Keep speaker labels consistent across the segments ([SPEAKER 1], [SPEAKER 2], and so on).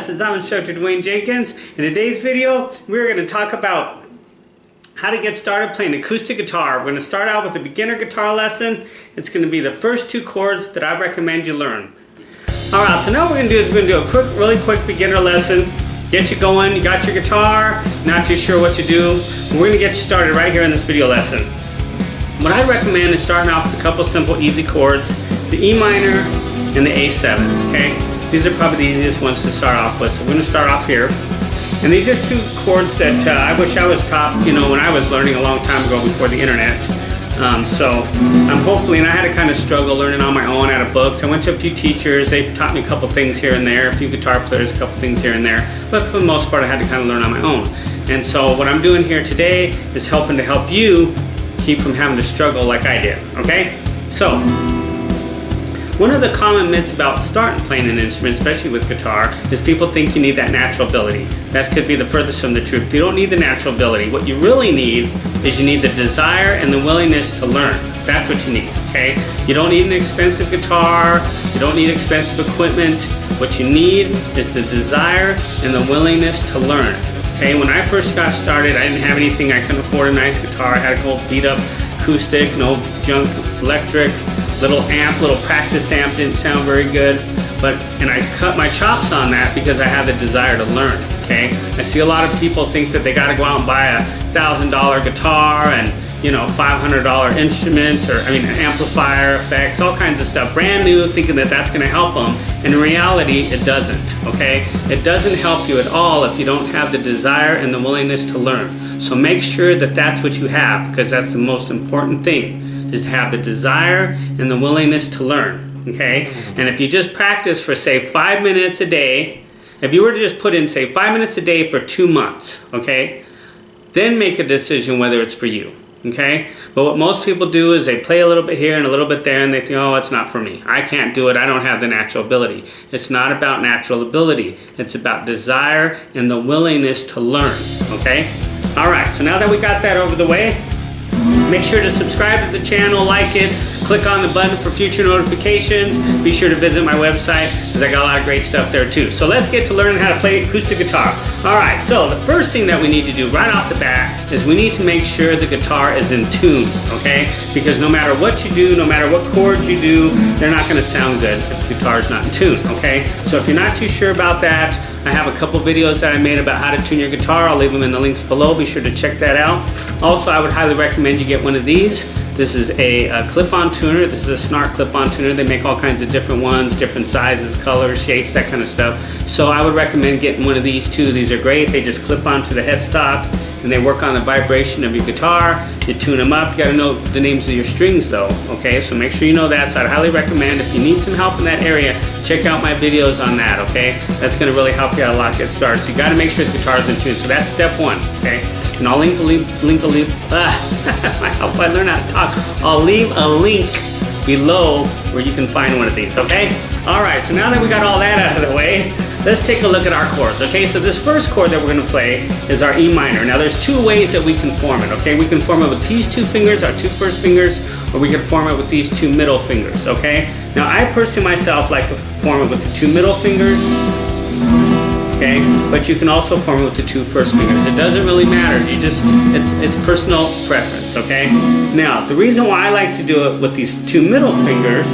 [SPEAKER 1] lessons. I'm instructor Dwayne Jenkins. In today's video, we're going to talk about how to get started playing acoustic guitar. We're going to start out with a beginner guitar lesson. It's going to be the first two chords that I recommend you learn. Alright, so now what we're going to do is we're going to do a really quick beginner lesson. Get you going, you got your guitar, not too sure what to do. We're going to get you started right here in this video lesson. What I recommend is starting off with a couple simple easy chords, the E minor and the A7, okay? These are probably the easiest ones to start off with. So we're going to start off here. And these are two chords that I wish I was taught, you know, when I was learning a long time ago before the internet. So I'm hopefully, and I had to kind of struggle learning on my own out of books. I went to a few teachers. They taught me a couple things here and there, a few guitar players, a couple things here and there. But for the most part, I had to kind of learn on my own. And so what I'm doing here today is helping to help you keep from having to struggle like I did, okay? So, one of the common myths about starting playing an instrument, especially with guitar, is people think you need that natural ability. That could be the furthest from the truth. You don't need the natural ability. What you really need is you need the desire and the willingness to learn. That's what you need, okay? You don't need an expensive guitar. You don't need expensive equipment. What you need is the desire and the willingness to learn, okay? When I first got started, I didn't have anything. I couldn't afford a nice guitar. I had a old beat up acoustic, an old junk electric, little amp, little practice amp, didn't sound very good, and I cut my chops on that because I had the desire to learn, okay? I see a lot of people think that they gotta go out and buy a $1,000 guitar and, you know, $500 instrument, or I mean an amplifier, effects, all kinds of stuff, brand new, thinking that that's gonna help them, and in reality, it doesn't, okay? It doesn't help you at all if you don't have the desire and the willingness to learn. So make sure that that's what you have, because that's the most important thing, is to have the desire and the willingness to learn, okay? And if you just practice for, say, 5 minutes a day, if you were to just put in, say, 5 minutes a day for 2 months, okay? Then make a decision whether it's for you, okay? But what most people do is they play a little bit here and a little bit there, and they think, oh, it's not for me. I can't do it. I don't have the natural ability. It's not about natural ability. It's about desire and the willingness to learn, okay? All right, so now that we got that over the way, make sure to subscribe to the channel, like it, click on the button for future notifications. Be sure to visit my website because I got a lot of great stuff there too. So let's get to learning how to play acoustic guitar. Alright, so the first thing that we need to do right off the bat is we need to make sure the guitar is in tune, okay? Because no matter what you do, no matter what chords you do, they're not going to sound good if the guitar is not in tune, okay? So if you're not too sure about that, I have a couple videos that I made about how to tune your guitar. I'll leave them in the links below. Be sure to check that out. Also, I would highly recommend you get one of these. This is a clip-on tuner. This is a Snart clip-on tuner. They make all kinds of different ones, different sizes, colors, shapes, that kind of stuff. So I would recommend getting one of these too. These are great. They just clip onto the headstock and they work on the vibration of your guitar. You tune them up. You gotta know the names of your strings though, okay? So make sure you know that. So I'd highly recommend, if you need some help in that area, check out my videos on that, okay? That's gonna really help you out a lot get started. So you gotta make sure the guitar is in tune. So that's step one, okay? And I'll leave I hope I learn how to talk. I'll leave a link below where you can find one of these, okay? All right, so now that we got all that out of the way, let's take a look at our chords, okay? So this first chord that we're gonna play is our E minor. Now there's two ways that we can form it, okay? We can form it with these two fingers, our two first fingers, or we can form it with these two middle fingers, okay? Now I personally myself like to form it with the two middle fingers, okay? But you can also form it with the two first fingers. It doesn't really matter. You just, it's personal preference, okay? Now, the reason why I like to do it with these two middle fingers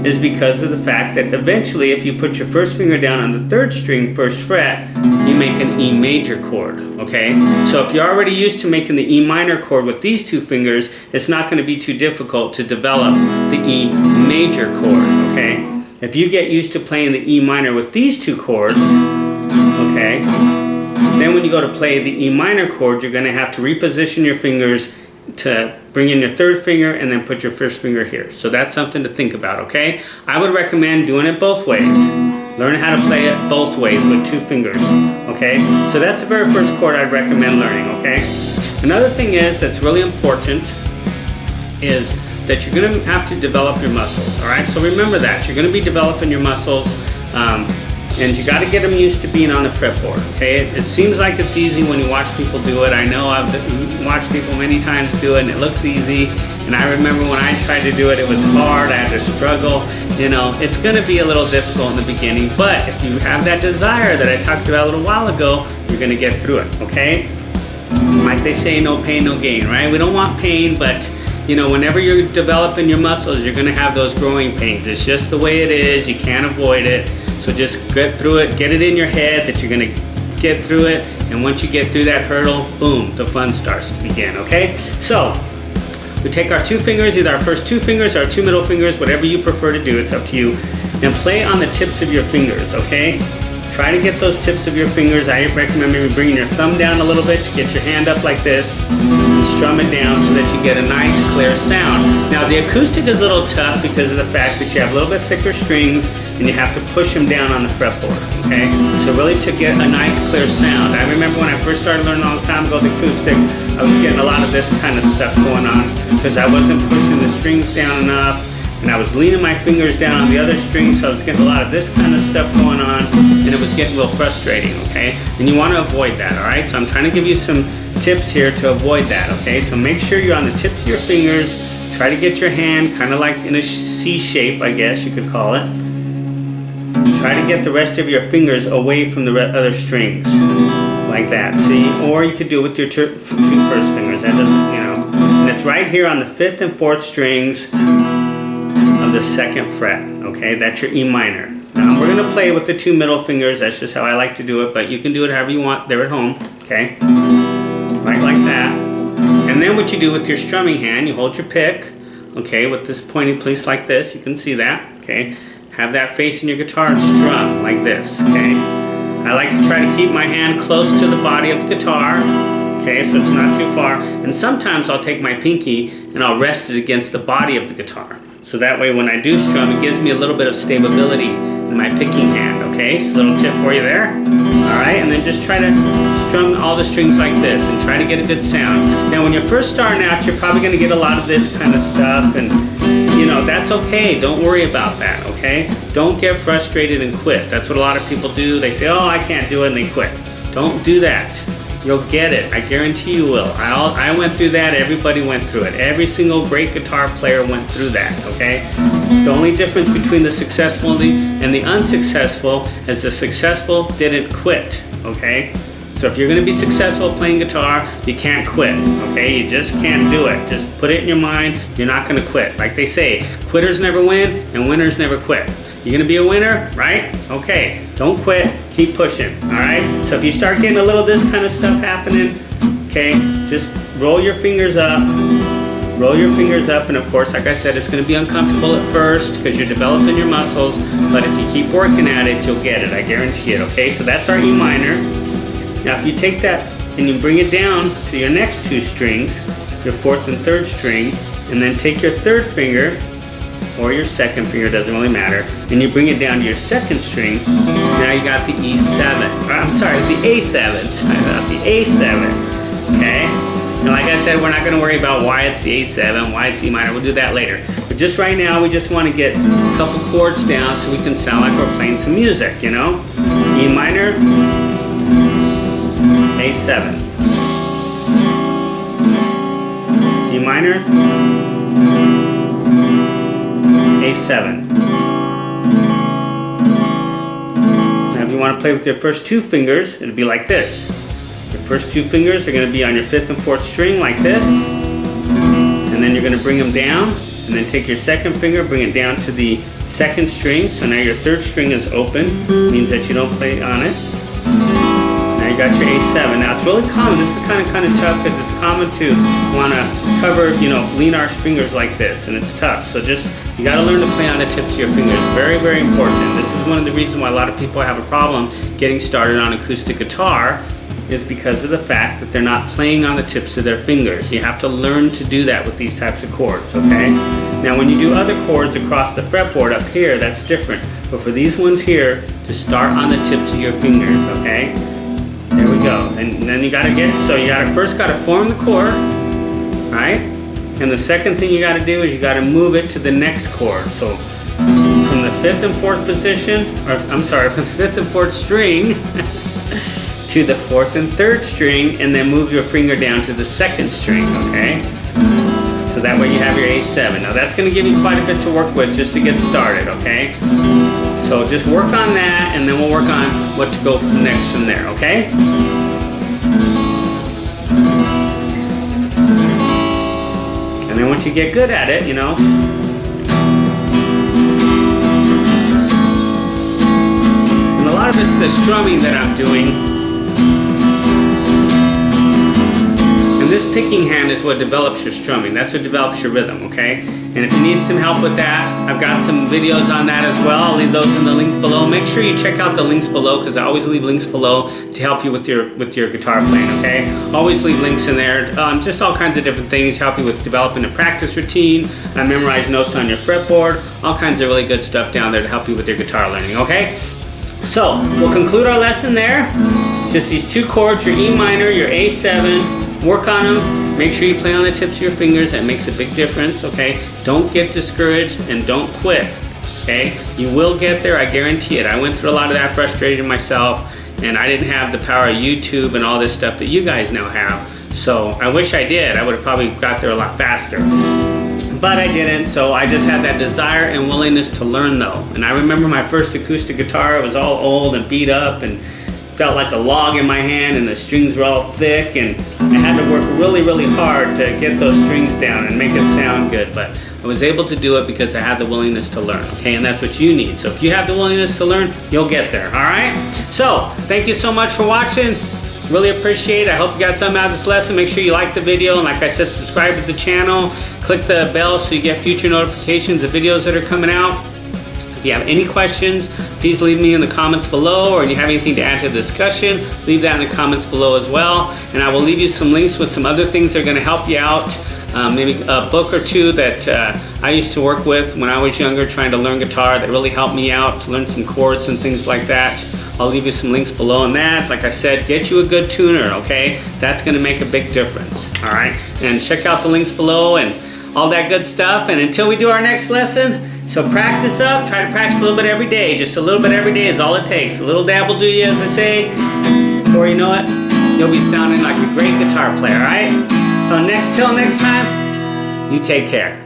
[SPEAKER 1] is because of the fact that eventually if you put your first finger down on the third string, first fret, you make an E major chord, okay? So if you're already used to making the E minor chord with these two fingers, it's not going to be too difficult to develop the E major chord, okay? If you get used to playing the E minor with these two chords, okay, then when you go to play the E minor chord, you're going to have to reposition your fingers to bring in your third finger and then put your first finger here. So that's something to think about, okay? I would recommend doing it both ways. Learn how to play it both ways with two fingers, okay? So that's the very first chord I'd recommend learning, okay? Another thing is that's really important is that you're going to have to develop your muscles, all right? So remember that. You're going to be developing your muscles, and you got to get them used to being on the fretboard, okay? It seems like it's easy when you watch people do it. I know I've watched people many times do it and it looks easy, And I remember when I tried to do it, it was hard, I had to struggle. You know, it's gonna be a little difficult in the beginning, but if you have that desire that I talked about a little while ago, you're gonna get through it, okay? Like they say, no pain, no gain, right? We don't want pain, but you know, whenever you're developing your muscles, you're gonna have those growing pains. It's just the way it is, you can't avoid it. So just get through it, get it in your head that you're gonna get through it, and once you get through that hurdle, boom, the fun starts to begin, okay? So, we take our 2 fingers, either our first 2 fingers or our 2 middle fingers, whatever you prefer to do, it's up to you, and play on the tips of your fingers, okay? Try to get those tips of your fingers. I recommend maybe bringing your thumb down a little bit to get your hand up like this and strum it down so that you get a nice clear sound. Now the acoustic is a little tough because of the fact that you have a little bit thicker strings and you have to push them down on the fretboard, okay? So really to get a nice clear sound. I remember when I first started learning a long time ago the acoustic, I was getting a lot of this kind of stuff going on because I wasn't pushing the strings down enough. And I was leaning my fingers down on the other string, so I was getting a lot of this kind of stuff going on, and it was getting real frustrating, okay? And you want to avoid that, all right? So I'm trying to give you some tips here to avoid that, okay? So make sure you're on the tips of your fingers. Try to get your hand kind of like in a C shape, I guess you could call it. Try to get the rest of your fingers away from the other strings, like that, see? Or you could do it with your 2 first fingers. That doesn't, you know. And it's right here on the 5th and 4th strings of the 2nd fret, okay? That's your E minor. Now we're gonna play with the 2 middle fingers. That's just how I like to do it, but you can do it however you want there at home, okay? Right like that. And then what you do with your strumming hand, you hold your pick, okay, with this pointing place like this. You can see that, okay? Have that facing your guitar and strum like this, okay? I like to try to keep my hand close to the body of the guitar, okay, so it's not too far. And sometimes I'll take my pinky and I'll rest it against the body of the guitar. So that way when I do strum, it gives me a little bit of stability in my picking hand, okay? So a little tip for you there. All right, and then just try to strum all the strings like this and try to get a good sound. Now when you're first starting out, you're probably gonna get a lot of this kind of stuff, and you know, that's okay. Don't worry about that, okay? Don't get frustrated and quit. That's what a lot of people do. They say, oh, I can't do it, and they quit. Don't do that. You'll get it. I guarantee you will. I went through that. Everybody went through it. Every single great guitar player went through that, okay? The only difference between the successful and the unsuccessful is the successful didn't quit, okay? So if you're going to be successful playing guitar, you can't quit, okay? You just can't do it. Just put it in your mind, you're not going to quit. Like they say, quitters never win and winners never quit. You're going to be a winner, right? Okay, don't quit, keep pushing, all right? So if you start getting a little this kind of stuff happening, okay, just roll your fingers up, and of course, like I said, it's going to be uncomfortable at first because you're developing your muscles, but if you keep working at it, you'll get it, I guarantee it, okay? So that's our E minor. Now if you take that and you bring it down to your next 2 strings, your 4th and 3rd string, and then take your 3rd finger, or your 2nd finger, doesn't really matter, and you bring it down to your 2nd string, now you got the E7, I'm sorry, the A7, sorry about the A7, okay? And like I said, we're not going to worry about why it's the A7, why it's E minor, we'll do that later. But just right now, we just want to get a couple chords down so we can sound like we're playing some music, you know? E minor, A7, E minor, A7. Now if you want to play with your first 2 fingers, it'll be like this. Your first 2 fingers are going to be on your 5th and 4th string like this, and then you're going to bring them down, and then take your 2nd finger, bring it down to the 2nd string, so now your 3rd string is open, means that you don't play on it. Now you got your A7. Now it's really common, this is kind of tough because it's common to want to cover, you know, lean our fingers like this, and it's tough. So just, you got to learn to play on the tips of your fingers. Very, very important. This is one of the reasons why a lot of people have a problem getting started on acoustic guitar, is because of the fact that they're not playing on the tips of their fingers. You have to learn to do that with these types of chords, okay? Now when you do other chords across the fretboard up here, that's different. But for these ones here, just start on the tips of your fingers, okay? There we go. And then you gotta first gotta form the chord, right? And the second thing you gotta do is you gotta move it to the next chord. So from the 5th and 4th position, or I'm sorry, from the 5th and 4th string to the 4th and 3rd string, and then move your finger down to the 2nd string, okay? So that way you have your A7. Now that's going to give you quite a bit to work with just to get started, okay? So just work on that, and then we'll work on what to go from next from there, okay? And then once you get good at it, you know, and a lot of it's the strumming that I'm doing. And this picking hand is what develops your strumming. That's what develops your rhythm, okay? And if you need some help with that, I've got some videos on that as well. I'll leave those in the links below. Make sure you check out the links below, because I always leave links below to help you with your guitar playing, okay? Always leave links in there. Just all kinds of different things, help you with developing a practice routine, memorize notes on your fretboard, all kinds of really good stuff down there to help you with your guitar learning, okay? So, we'll conclude our lesson there. Just these two chords, your E minor, your A7. Work on them. Make sure you play on the tips of your fingers. That makes a big difference, okay? Don't get discouraged and don't quit, okay? You will get there, I guarantee it. I went through a lot of that frustration myself, and I didn't have the power of YouTube and all this stuff that you guys now have. So I wish I did. I would have probably got there a lot faster. But I didn't, so I just had that desire and willingness to learn though. And I remember my first acoustic guitar, it was all old and beat up and felt like a log in my hand, and the strings were all thick, and I had to work really, really hard to get those strings down and make it sound good. But I was able to do it because I had the willingness to learn, okay? And that's what you need. So if you have the willingness to learn, you'll get there, all right? So, thank you so much for watching. Really appreciate it. I hope you got something out of this lesson. Make sure you like the video, and like I said, subscribe to the channel. Click the bell so you get future notifications of videos that are coming out. If you have any questions, please leave me in the comments below, or if you have anything to add to the discussion, leave that in the comments below as well. And I will leave you some links with some other things that are going to help you out. Maybe a book or two that I used to work with when I was younger trying to learn guitar that really helped me out to learn some chords and things like that. I'll leave you some links below on that. Like I said, get you a good tuner, okay? That's going to make a big difference, all right? And check out the links below and all that good stuff. And until we do our next lesson, so practice up, try to practice a little bit every day. Just a little bit every day is all it takes. A little dab will do you, as I say. Before you know it, you'll be sounding like a great guitar player, all right? So till next time, you take care.